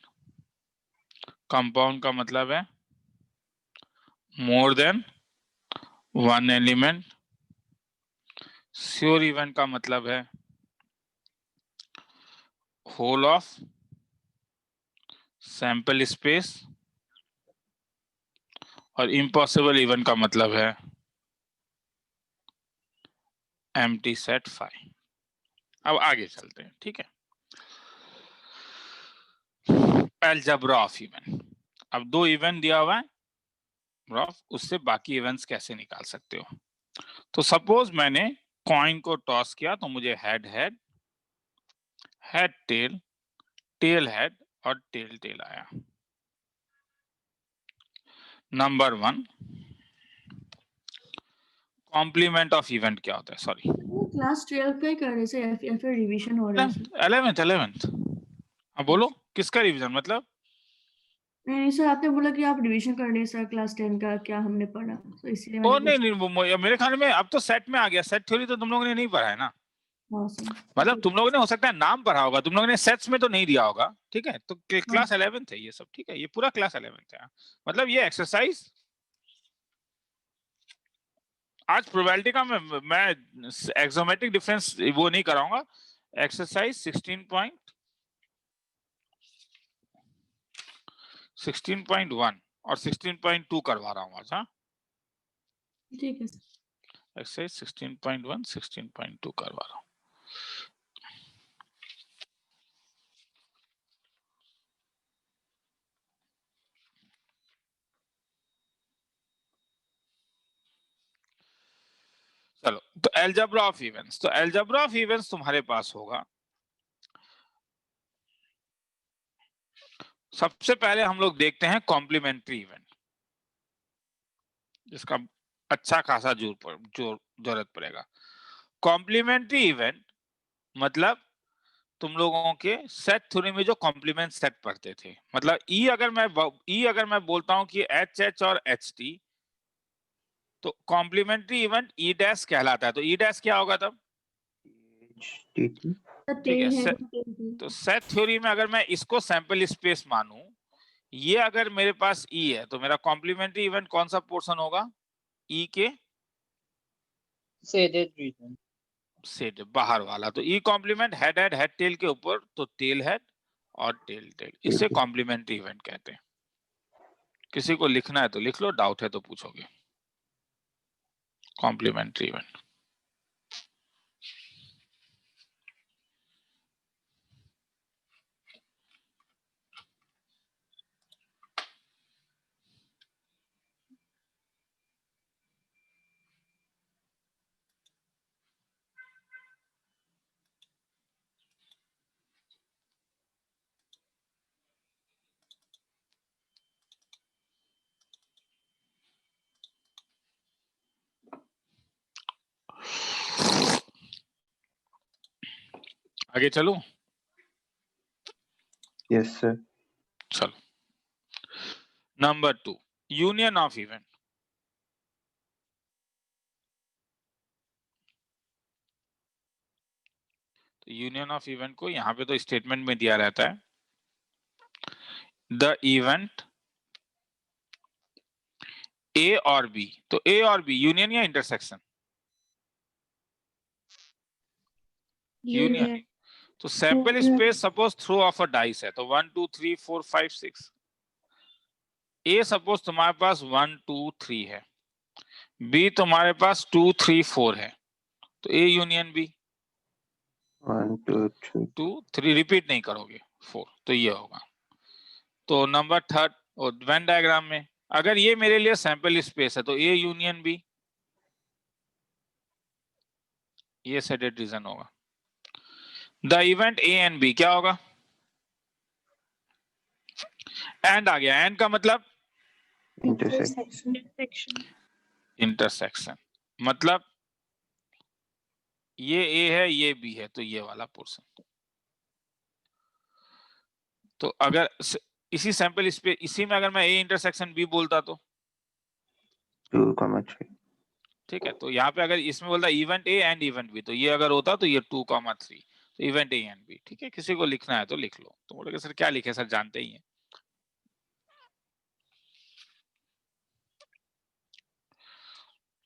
A: कंपाउंड का मतलब है more than 1 element, sure event का मतलब है होल ऑफ सैंपल स्पेस, और इम्पॉसिबल इवेंट का मतलब है एम्प्टी सेट फाई। अब आगे चलते हैं, ठीक है। अलजेब्रा ऑफ इवेंट, अब 2 इवेंट दिया हुआ है, उससे बाकी इवेंट्स कैसे निकाल सकते हो? तो सपोज मैंने कॉइन को टॉस किया तो मुझे head head, head tail, tail head और टेल टेल आया। नंबर 1 कॉम्प्लीमेंट ऑफ इवेंट क्या होता है? सॉरी
G: क्लास 12 का ही कर रहे से या फिर रिवीजन हो रहा है सर?
A: 11th। अब बोलो किसका रिवीजन मतलब?
G: नहीं सर, आपने बोला कि आप रिवीजन कर रहे हैं सर क्लास 10 का, क्या हमने पढ़ा, तो इसलिए
A: ओ
G: मैंने
A: नहीं, मेरे ख्याल में अब तो सेट में आ गया। सेट थ्योरी तो तुम लोगों ने नहीं पढ़ा है ना,
G: हाँ सर।
A: मतलब तुम लोगों ने हो सकता है नाम पढ़ा होगा, तुम लोगों ने सेट्स में तो नहीं दिया होगा, ठीक है। तो क्लास 11th है ये सब, ठीक है, ये पूरा क्लास 11th है। मतलब ये एक्सरसाइज आज प्रोबेबिलिटी का मैं एक्सोमेट्रिक डिफरेंस वो नहीं कराऊंगा। एक्सरसाइज 16.1 और 16.2 करवा रहा हूँ आज। हाँ
G: ठीक है सर।
A: एक्सरसाइज 16.1 16.2 करवा रहा हूँ। एल्जेब्रा ऑफ इवेंट्स, तो एल्जेब्रा ऑफ इवेंट्स तुम्हारे पास होगा। सबसे पहले हम लोग देखते हैं कॉम्प्लीमेंट्री इवेंट, जिसका अच्छा खासा जरूरत पड़ेगा। कॉम्प्लीमेंट्री इवेंट मतलब तुम लोगों के सेट थ्योरी में जो कॉम्प्लीमेंट सेट पढ़ते थे, मतलब ई अगर मैं बोलता हूं कि एच एच और एच टी, तो कॉम्प्लीमेंट्री इवेंट ई डैश कहलाता है। तो ई डैश क्या होगा तब?
E: TT.
A: ठीक है,
G: टेन है
A: तो सेट थ्योरी में अगर मैं इसको सैंपल स्पेस मानूं, ये अगर मेरे पास ई है, तो मेरा कॉम्प्लीमेंट्री इवेंट कौन सा पोर्शन होगा? ई के
H: शेडेड रीजन
A: से बाहर वाला। तो ई कॉम्प्लीमेंट हेड टेल के ऊपर, तो टेल हेड और टेल टेल, इसे कॉम्प्लीमेंट्री इवेंट कहते हैं। किसी को लिखना है तो लिख लो, डाउट है तो पूछोगे। Complementary event. आगे चलो।
E: Yes, sir.
A: चलो, नंबर 2, यूनियन ऑफ इवेंट। तो यूनियन ऑफ इवेंट को यहाँ पे तो स्टेटमेंट में दिया रहता है, द इवेंट ए और बी। तो ए और बी यूनियन या इंटरसेक्शन? यूनियन। तो sample space suppose throw of a dice है, तो 1 2 3 4 5 6। ए सपोज तुम्हारे पास 1 2 3 है, बी तुम्हारे पास 2 3 4 है, तो ए यूनियन बी।
E: 1 2 3.
A: 2 3 रिपीट नहीं करोगे, 4, तो ये होगा। तो नंबर 3 और वेन डायग्राम में अगर ये मेरे लिए सैंपल स्पेस है, तो ए यूनियन बी, ये सेडेड रीजन होगा। The event A and B क्या होगा? एंड आ गया, एंड का मतलब इंटरसेक्शन, मतलब ये ए है ये बी है, तो ये वाला पोर्शन। तो अगर इसी सैंपल स्पेस, इसी में अगर मैं ए इंटरसेक्शन बी बोलता तो
E: 2, 3.
A: ठीक है। तो यहाँ पे अगर इसमें बोलता event A and event B, तो ये अगर होता तो ये 2, 3, तो इवेंट ए एंड बी। ठीक है, किसी को लिखना है तो लिख लो। तो बोलोगे सर क्या लिखे? सर जानते ही हैं।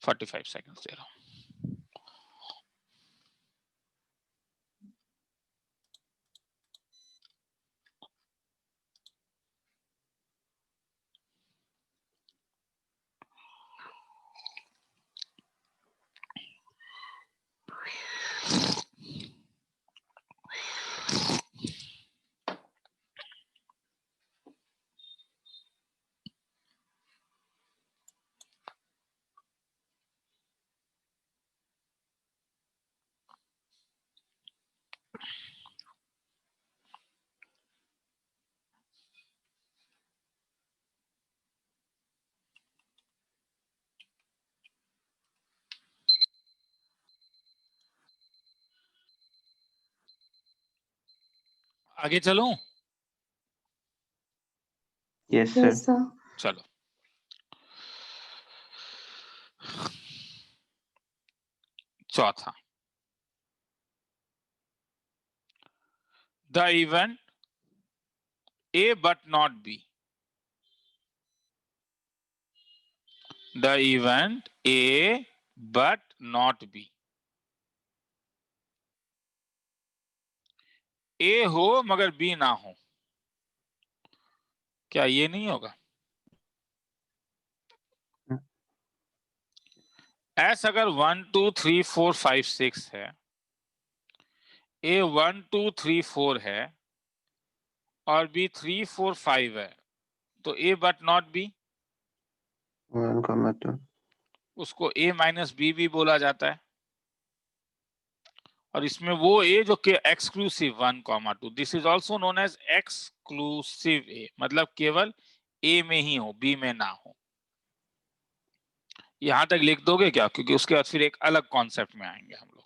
A: 45 सेकंड्स दे रहा हूं। आगे चलूं?
E: Yes, sir.
D: Yes, sir.
A: चलो, चौथा, the event A but not B. The event A but not B. A हो मगर बी ना हो, क्या ये नहीं होगा? एस अगर 1 2 3 4 5 6 है, ए 1 2 3 4 है और बी 3 4 5 है, तो ए बट नॉट बी,
E: 1, 2.
A: उसको ए माइनस बी भी बोला जाता है। और इसमें वो ए जो कि exclusive 1,2, this is also known as exclusive A, मतलब केवल ए में ही हो, बी में ना हो। यहां तक लिख दोगे क्या, क्योंकि उसके बाद फिर एक अलग कॉन्सेप्ट में आएंगे हम लोग।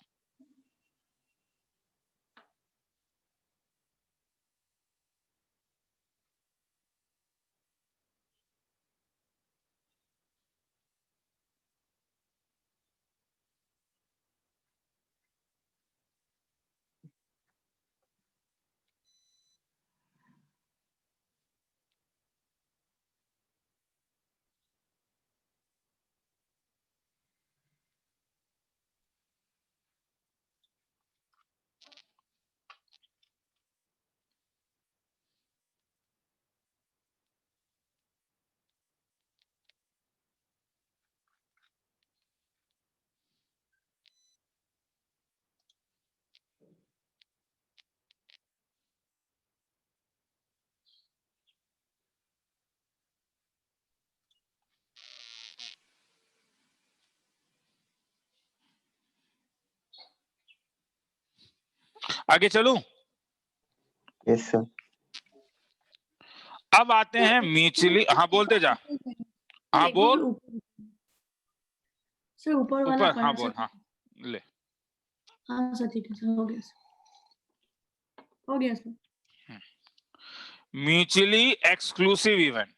A: आगे चलूं?
E: Yes, sir.
A: अब आते हैं म्यूचुअली, हाँ बोलते जा, हाँ
G: एक
A: बोल।
G: सर ऊपर वाला
A: ऊपर, हाँ
G: पढ़ा
A: बोल,
G: सर।
A: हाँ ले।
G: हाँ सर ठीक है सर, हो गया सर, हो गया sir.
A: Mutually exclusive event,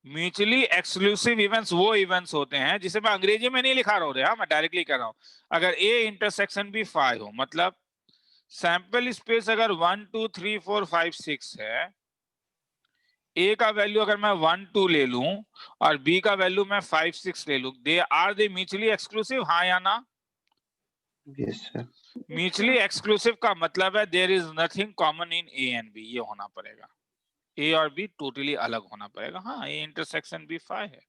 A: mutually exclusive events वो इवेंट्स होते हैं जिसे मैं अंग्रेजी में नहीं लिखा रहा हूँ, मैं डायरेक्टली कर रहा हूँ। अगर ए इंटरसेक्शन भी 5 हो, मतलब सैंपल स्पेस अगर 1 2 3 4 5 6 है, ए का वैल्यू अगर मैं 1 2 ले लूं और बी का वैल्यू मैं 5 6 ले लूं, they are they mutually exclusive, हाँ या ना?
E: Yes, sir.
A: म्यूचुअली एक्सक्लूसिव का मतलब है there is nothing common in A and B, ये होना पड़ेगा। ए और बी टोटली अलग होना पड़ेगा। हाँ, ए इंटरसेक्शन बी 5 है,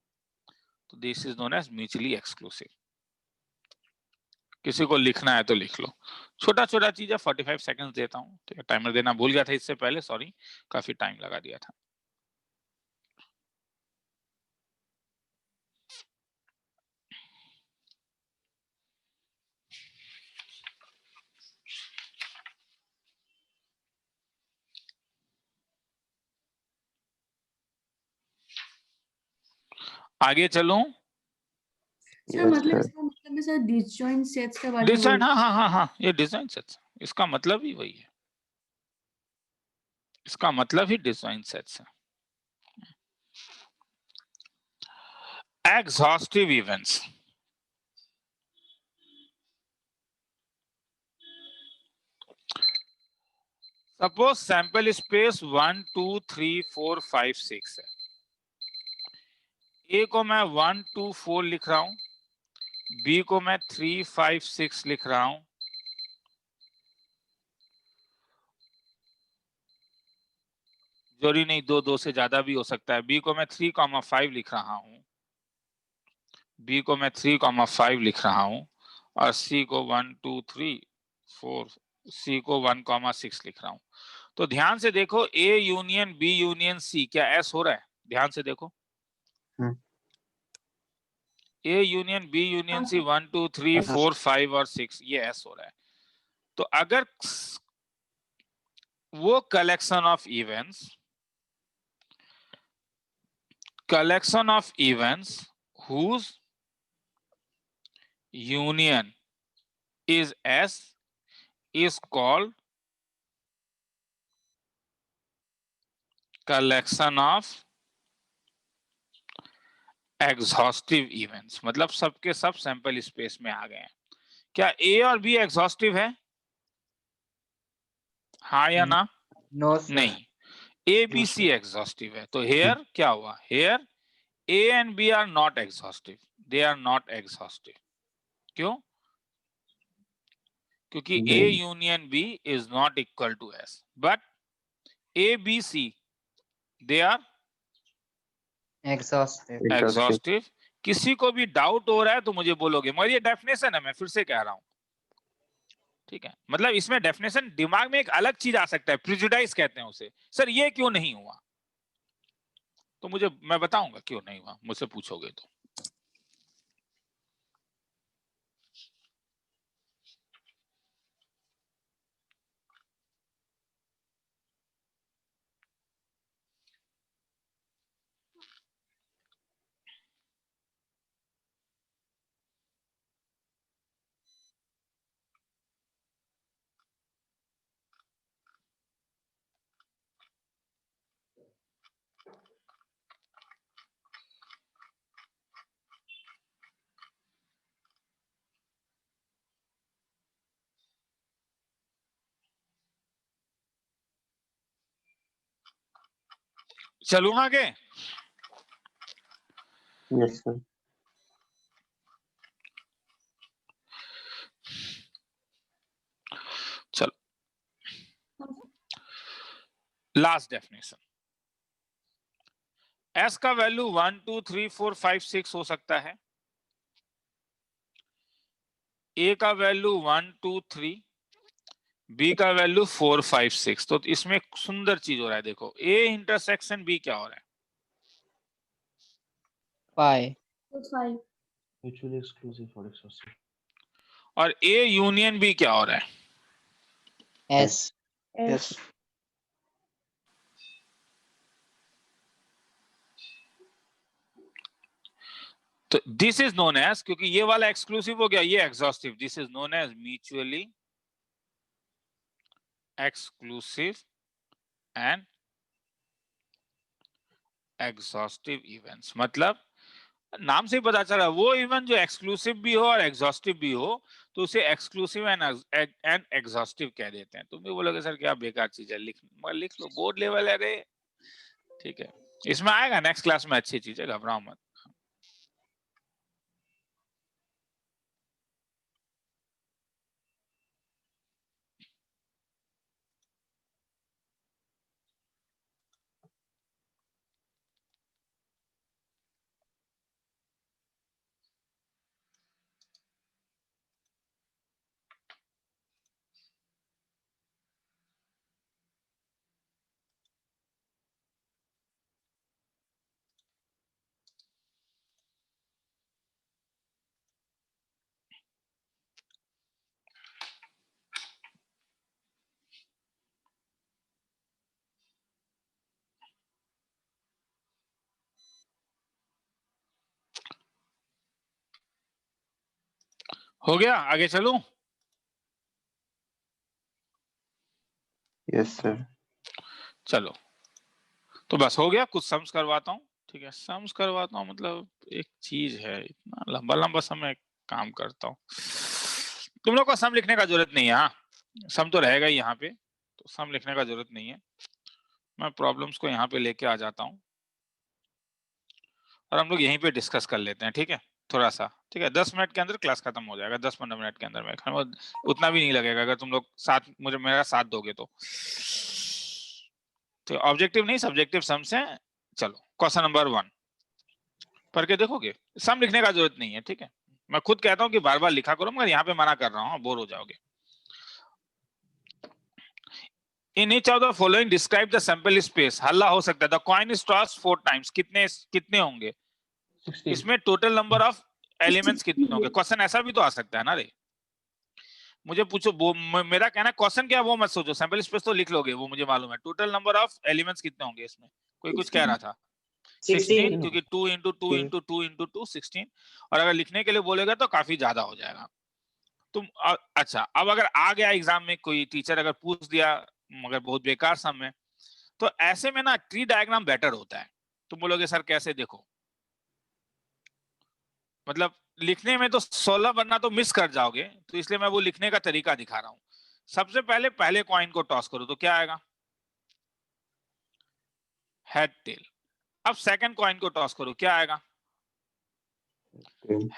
A: तो this is known as mutually exclusive. किसी को लिखना है तो लिख लो, छोटा छोटा चीज है। 45 सेकंड्स देता हूँ, ठीक है? टाइमर देना भूल गया था इससे पहले, सॉरी, काफी टाइम लगा दिया था।
G: आगे चलूं? सर
E: Yes,
G: मतलब
E: sir.
G: इसका मतलब है सर डिसजॉइंट सेट्स के बारे में
A: डिजाइन,
G: बोल।
A: हाँ, ये डिजाइन सेट्स, इसका मतलब ही वही है, इसका मतलब ही डिजाइन सेट्स है। Exhaustive events, suppose sample space 1 2 3 4 5 6 है। ए को मैं 1 2 4 लिख रहा हूं, बी को मैं 3 5 6 लिख रहा हूं, जोड़ी नहीं, दो से ज्यादा भी हो सकता है। बी को मैं 3,5 लिख रहा हूं, बी को मैं 3,5 लिख रहा हूं, और सी को 1 2 3 4, सी को 1,6 लिख रहा हूं। तो ध्यान से देखो, A union B union C, क्या एस हो रहा है? ध्यान से देखो, A union B union C 1 2 3 4 5 और 6, ये एस हो रहा है। तो अगर वो collection of events whose union is S is called collection of exhaustive events, मतलब सबके सब सैंपल स्पेस में आ गए हैं। क्या ए और बी एग्जॉस्टिव है? हाँ या ना?
H: No sir.
A: नहीं, ए बी सी एग्जॉस्टिव है। तो हेयर क्या हुआ? Here A and B are not exhaustive, they are not exhaustive. क्यों? क्योंकि A union B is not equal to S, but A B C they are exhaustive. किसी को भी doubt हो रहा है तो मुझे बोलोगे, मगर ये डेफिनेशन है, मैं फिर से कह रहा हूं, ठीक है? मतलब इसमें डेफिनेशन, दिमाग में एक अलग चीज आ सकता है, प्रिजुडाइज कहते हैं उसे। सर ये क्यों नहीं हुआ? तो मैं बताऊंगा क्यों नहीं हुआ, मुझसे पूछोगे तो। चलूं आगे?
E: Yes, sir.
A: चलो, लास्ट डेफिनेशन। S का वैल्यू 1 2 3 4 5 6 हो सकता है। A का वैल्यू 1 2 3, B का वैल्यू 4 5 6। तो इसमें एक सुंदर चीज हो रहा है, देखो A इंटरसेक्शन B क्या हो रहा है?
H: 5
C: Mutually exclusive or exhaustive.
A: और A यूनियन B क्या हो रहा है?
H: S
E: Yes.
A: तो दिस इज नोन एज, क्योंकि ये वाला एक्सक्लूसिव हो गया, ये exhaustive, this is known as mutually exclusive and exhaustive events. मतलब नाम से ही पता चला, वो इवेंट जो एक्सक्लूसिव भी हो और एग्जॉस्टिव भी हो तो उसे एक्सक्लूसिव एंड एग्जॉस्टिव कह देते हैं। तुम भी बोलोगे सर क्या बेकार चीज है, लिख लो, बोर्ड लेवल है रे। ठीक है, इसमें आएगा नेक्स्ट क्लास में, अच्छी चीज है, घबराओ मत। हो गया, आगे चलूं?
E: Yes, sir.
A: चलो, तो बस हो गया। कुछ सम्स करवाता हूँ, ठीक है, सम्स करवाता हूँ, मतलब एक चीज है, इतना लंबा लंबा समय काम करता हूँ। तुम लोग को सम लिखने का जरूरत नहीं है, हाँ, सम तो रहेगा ही यहाँ पे, तो सम लिखने का जरूरत नहीं है। मैं प्रॉब्लम्स को यहाँ पे लेके आ जाता हूँ और हम लोग यहीं पे डिस्कस कर लेते हैं, ठीक है, थोड़ा सा, ठीक है। 10 मिनट के अंदर क्लास खत्म हो जाएगा, 10-15 मिनट के अंदर में, उतना भी नहीं लगेगा अगर तुम लोग साथ मेरा साथ दोगे तो ऑब्जेक्टिव नहीं, सब्जेक्टिव सम्स हैं। चलो, क्वेश्चन नंबर 1 पढ़ के देखोगे, सम लिखने का जरूरत नहीं है, ठीक है। मैं खुद कहता हूँ कि बार बार लिखा करो, मगर यहाँ पे मना कर रहा हूँ, बोर हो जाओगे। In each of the following describe the sample space। हल्ला हो सकता है, the coin is tossed 4 times। कितने होंगे
C: 16.
A: इसमें? टोटल नंबर ऑफ एलिमेंट्स कितने होंगे? क्वेश्चन ऐसा भी तो आ सकता है ना रे। मुझे पूछो, मेरा कहना है क्वेश्चन क्या, वो मत सोचो, सैंपल स्पेस तो लिख लोगे, वो मुझे मालूम है। टोटल नंबर ऑफ एलिमेंट्स कितने होंगे इसमें? कोई कुछ कह रहा था 16, क्योंकि 2 into 2 into 2 into 2 16। और अगर लिखने के लिए बोलेगा तो काफी ज्यादा हो जाएगा। तुम अच्छा, अब अगर आ गया एग्जाम में कोई टीचर अगर पूछ दिया मगर बहुत बेकार सम है, तो ऐसे में ना ट्री डायग्राम बेटर होता है। तुम बोलोगे सर कैसे? देखो, मतलब लिखने में तो 16 बनना तो मिस कर जाओगे, तो इसलिए मैं वो लिखने का तरीका दिखा रहा हूं। सबसे पहले कॉइन को टॉस करो तो क्या आएगा? Head tail. अब सेकंड कॉइन को टॉस करो, क्या आएगा?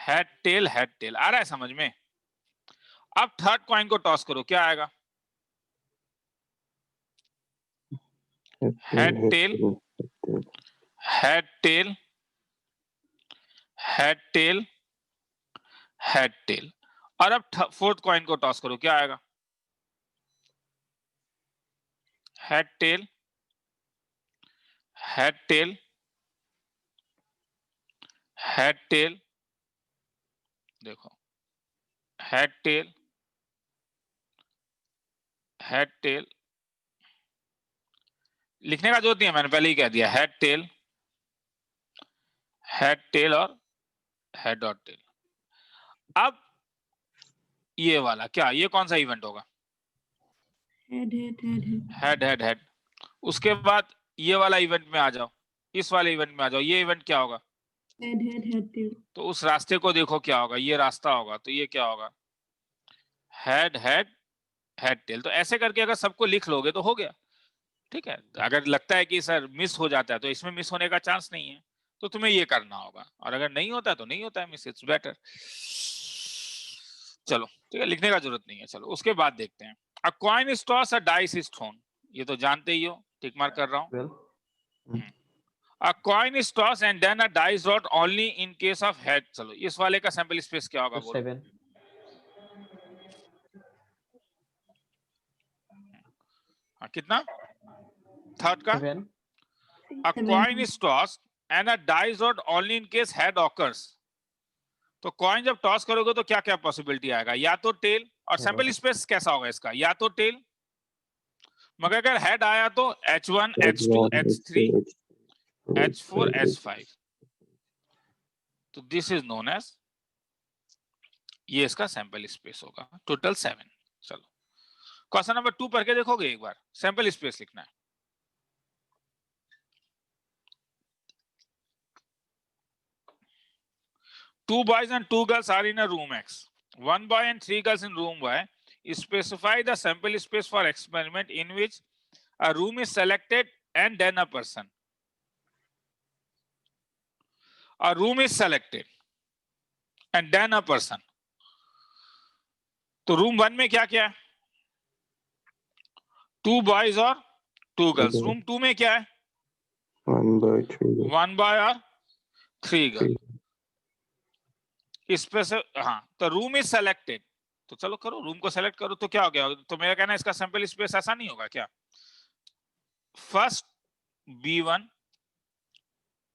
A: Head tail head tail. आ रहा है समझ में? अब थर्ड कॉइन को टॉस करो, क्या आएगा? Head tail head tail head tail head tell. और अब फोर्थ कॉइन को टॉस करो, क्या आएगा? Head tail head tail head tell. देखो, हेड टेल हेड टेल। लिखने का जरूरत नहीं है, मैंने पहले ही कह दिया, हेड टेल और हेड और टेल। अब ये वाला क्या, ये कौन सा इवेंट होगा? हेड। उसके बाद ये वाला इवेंट में आ जाओ, इस वाले इवेंट में आ जाओ, ये इवेंट क्या होगा?
G: Head tail.
A: तो उस रास्ते को देखो क्या होगा, ये रास्ता होगा, तो ये क्या होगा? Head tail. तो ऐसे करके अगर सबको लिख लोगे तो हो गया, ठीक है, अगर लगता है कि सर मिस हो जाता है तो इसमें मिस होने का चांस नहीं है, तो तुम्हें ये करना होगा, और अगर नहीं होता है तो नहीं होता है मिस, इट्स बेटर। चलो ठीक है, लिखने का जरूरत नहीं है। चलो उसके बाद देखते हैं, अ coin is toss, a dice is throne, ये तो जानते ही हो, टिक मार्क कर रहा हूं।
C: 12
A: A coin is tossed and then a dice rolled only in case of head। चलो इस वाले का सैंपल स्पेस क्या होगा बोलो?
C: 7
A: हाँ, कितना? थर्ड का?
C: 7
A: A coin is tossed and a dice rolled only in case head occurs। तो कॉइन जब टॉस करोगे तो क्या क्या पॉसिबिलिटी आएगा? या तो टेल, और सैंपल स्पेस कैसा होगा इसका? या तो टेल, मगर अगर हेड आया तो H1, H2, H3, H4, H5। तो दिस इज नोन एज, ये इसका सैंपल स्पेस होगा। टोटल 7। चलो क्वेश्चन नंबर 2 पढ़ के देखोगे एक बार, सैंपल स्पेस लिखना है। Two boys and two girls are in a room X. One boy and 3 girls in room Y. Specify the sample space for experiment in which a room is selected and then a person. A room is selected and then a person. तो room 1 में क्या क्या है? 2 boys और 2 girls। Room 2 में क्या है?
E: 1 boy 3 girls।
A: 1 boy और 3 girls। हाँ, तो रूम इज सेलेक्टेड, तो चलो करो, रूम को सेलेक्ट करो, तो क्या हो गया? तो मेरा कहना है इसका सैंपल स्पेस ऐसा नहीं होगा क्या? फर्स्ट B1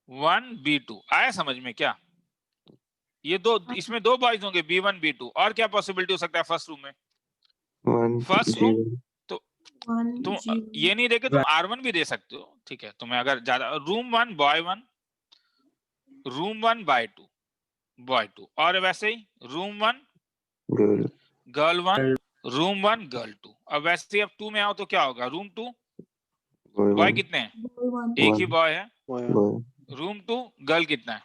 A: 1 B2 आया समझ में क्या? ये दो, इसमें 2 बॉयज होंगे B1 B2, और क्या पॉसिबिलिटी हो सकता है फर्स्ट रूम में?
E: 1
A: फर्स्ट रूम
E: G1।
A: तो तुम ये नहीं देके तुम R1 भी दे सकते हो, ठीक है, तुम्हें अगर ज्यादा, रूम 1 बॉय 1, रूम 1 बॉय 2, और वैसे ही रूम 1 गर्ल 1, रूम 1 गर्ल 2। अब वैसे ही अब 2 में आओ तो क्या होगा? रूम 2 बॉय कितने हैं? एक ही बॉय है। रूम 2 गर्ल कितना है?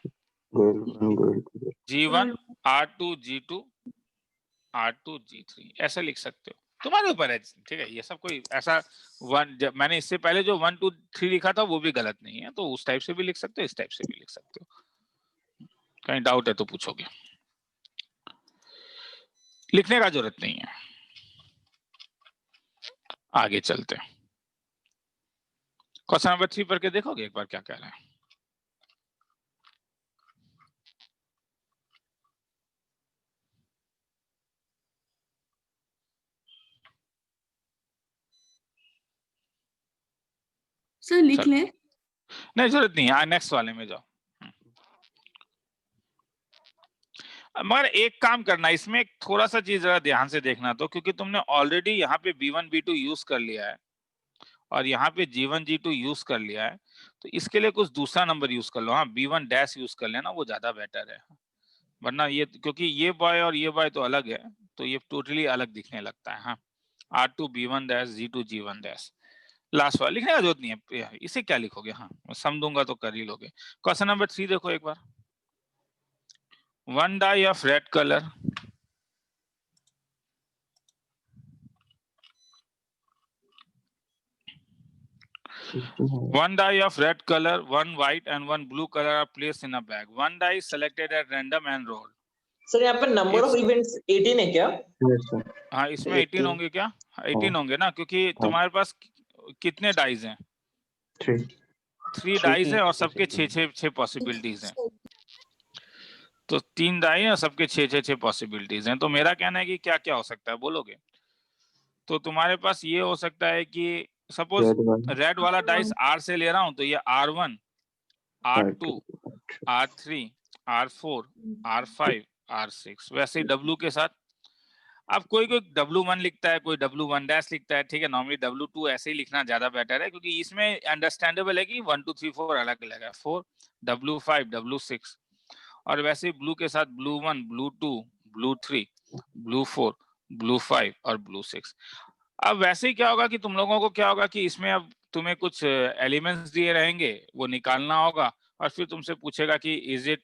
A: G1 R2 G2 R2 G3, ऐसा लिख सकते हो, तुम्हारे ऊपर है, ठीक है। ये सब कोई ऐसा मैंने इससे पहले जो 1 2 3 लिखा था वो भी गलत नहीं है, तो उस टाइप से भी लिख सकते हो, इस टाइप से भी लिख सकते हो। कहीं डाउट है तो पूछोगे, लिखने का जरूरत नहीं है। आगे चलते हैं, क्वेश्चन नंबर 3 पढ़ के देखोगे एक बार क्या कह रहा है?
G: सर लिख ले।
A: नहीं जरूरत नहीं है, नेक्स्ट वाले में जाओ। मगर एक काम करना, इसमें थोड़ा सा चीज जरा ध्यान से देखना, तो क्योंकि तुमने ऑलरेडी यहाँ पे B1 B2 यूज कर लिया है और यहाँ पे G1 G2 यूज कर लिया है, तो इसके लिए कुछ दूसरा नंबर यूज कर लो। हाँ, B1 डैश यूज कर लेना, वो ज्यादा बेटर है, वरना ये, क्योंकि ये बॉय और ये बॉय तो अलग है, तो ये टोटली अलग दिखने लगता है। हाँ, R2 B1 dash G2 G1 dash, last वाला लिखने का जरूरत नहीं है, इसे क्या लिखोगे? हाँ, सम दूंगा तो कर ही लोगे। क्वेश्चन नंबर 3 देखो एक बार। One die of red color, one die of red color, one white and one blue color are placed in a bag. One die is selected at random and rolled.
B: Sir यहाँ पर number of events 18 है क्या?
A: हाँ, इसमें 18 होंगे क्या? 18 होंगे ना, क्योंकि तुम्हारे पास कितने डाइज हैं? 3 डाइज है और सबके 6 पॉसिबिलिटीज हैं, तो 3 डाई है और सबके 6 पॉसिबिलिटीज हैं। तो मेरा कहना है कि क्या क्या हो सकता है बोलोगे? तो तुम्हारे पास ये हो सकता है कि सपोज रेड वाला डाइस R से ले रहा हूं, तो ये R1 R2 R3 R4 R5 R6, वैसे ही W के साथ। अब कोई कोई W1 लिखता है, कोई W1 डैश लिखता है, ठीक है, नॉर्मली W2 ऐसे ही लिखना ज्यादा बेटर है, क्योंकि इसमें अंडरस्टैंडेबल है कि 1 2 3 4 अलग अलग है, 4 W5 W6, और वैसे ब्लू के साथ blue 1 blue 2 blue 3 blue 4 blue 5 और ब्लू 6। अब वैसे ही क्या होगा कि तुम लोगों को क्या होगा कि इसमें अब तुम्हें कुछ एलिमेंट्स दिए रहेंगे, वो निकालना होगा, और फिर तुमसे पूछेगा कि इज इट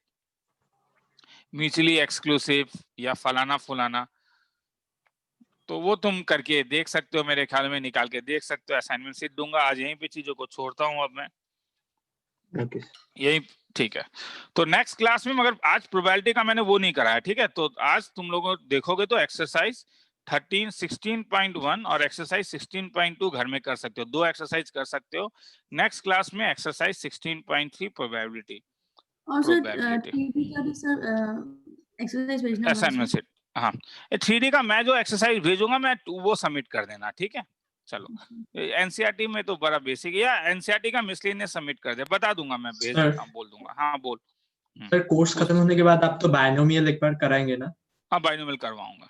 A: म्यूचुअली एक्सक्लूसिव या फलाना फुलाना। तो वो तुम करके देख सकते हो, मेरे ख्याल में निकाल के देख सकते हो। असाइनमेंट सीट दूंगा आज, यहीं पे चीजों को छोड़ता हूँ अब मैं,
C: ओके
A: यही ठीक है। तो नेक्स्ट क्लास में, मगर आज प्रोबेबिलिटी का मैंने वो नहीं कराया, ठीक है। तो आज तुम लोग देखोगे तो एक्सरसाइज 16.1 और एक्सरसाइज 16.2 घर में कर सकते हो, 2 एक्सरसाइज कर सकते हो। नेक्स्ट क्लास में एक्सरसाइज 16.3 प्रोबेबिलिटी।
G: और सर 3D का भी सर एक्सरसाइज भेजना होगा
A: असाइनमेंट
G: सर।
A: सेट, हाँ 3D का मैं जो एक्सरसाइज भेजूंगा मैं वो सबमिट कर देना, ठीक है। चलो एनसीईआरटी में तो बड़ा बेसिक, या एनसीईआरटी का मिसलेनियस सबमिट कर दे, बता दूंगा मैं, भेज
F: सर।
A: देता हूँ, बोल दूंगा। हाँ बोल।
F: सर कोर्स खत्म होने के बाद आप तो बायनोमियल एक बार कराएंगे ना?
A: हाँ बाइनोमियल करवाऊंगा।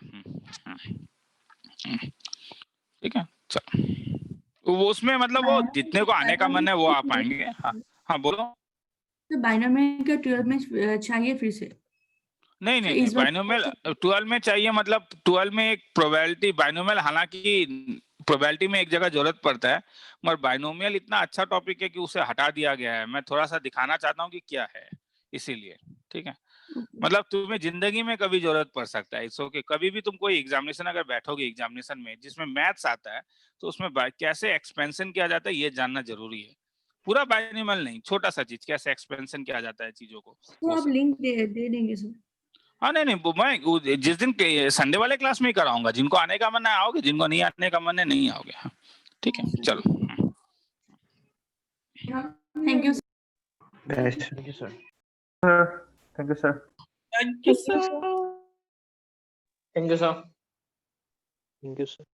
A: ठीक है चलो, वो उसमें मतलब वो जितने को आने का मन है वो आ पाएंगे। हाँ हाँ बोलो।
G: तो बायनोमियल का 12 में चाहिए फिर से?
A: नहीं
G: तो
A: नहीं
G: इस बार
A: बाइनोमियल 12 में चाहिए, मतलब 12 में एक प्रोबेबिलिटी बाइनोमियल, हालांकि प्रोबेबिलिटी में एक जगह जरूरत पड़ता है, मगर बाइनोमियल इतना अच्छा टॉपिक है कि उसे हटा दिया गया है। मैं थोड़ा सा दिखाना चाहता हूँ कि क्या है, इसीलिए। ठीक है, मतलब तुम्हें जिंदगी में कभी जरूरत पड़ सकता है, इसो के कभी भी तुम कोई एग्जामिनेशन अगर बैठोगे एग्जामिनेशन में जिसमें मैथ्स आता है, तो उसमें कैसे एक्सपेंशन किया जाता है ये जानना जरूरी है। पूरा बाइनोमियल नहीं, छोटा सा चीज कैसे एक्सपेंशन किया जाता है चीजों को।
G: तो आप लिंक दे देंगे सर?
A: हाँ नहीं नहीं, मैं जिस दिन संडे वाले क्लास में ही कराऊंगा, जिनको आने का मन है आओगे, जिनको नहीं आने का मन है नहीं आओगे। हाँ ठीक है चलो।
G: Thank you
E: Guys,
C: thank you sir.
I: Thank you sir.
B: Thank you sir.
C: Thank you sir.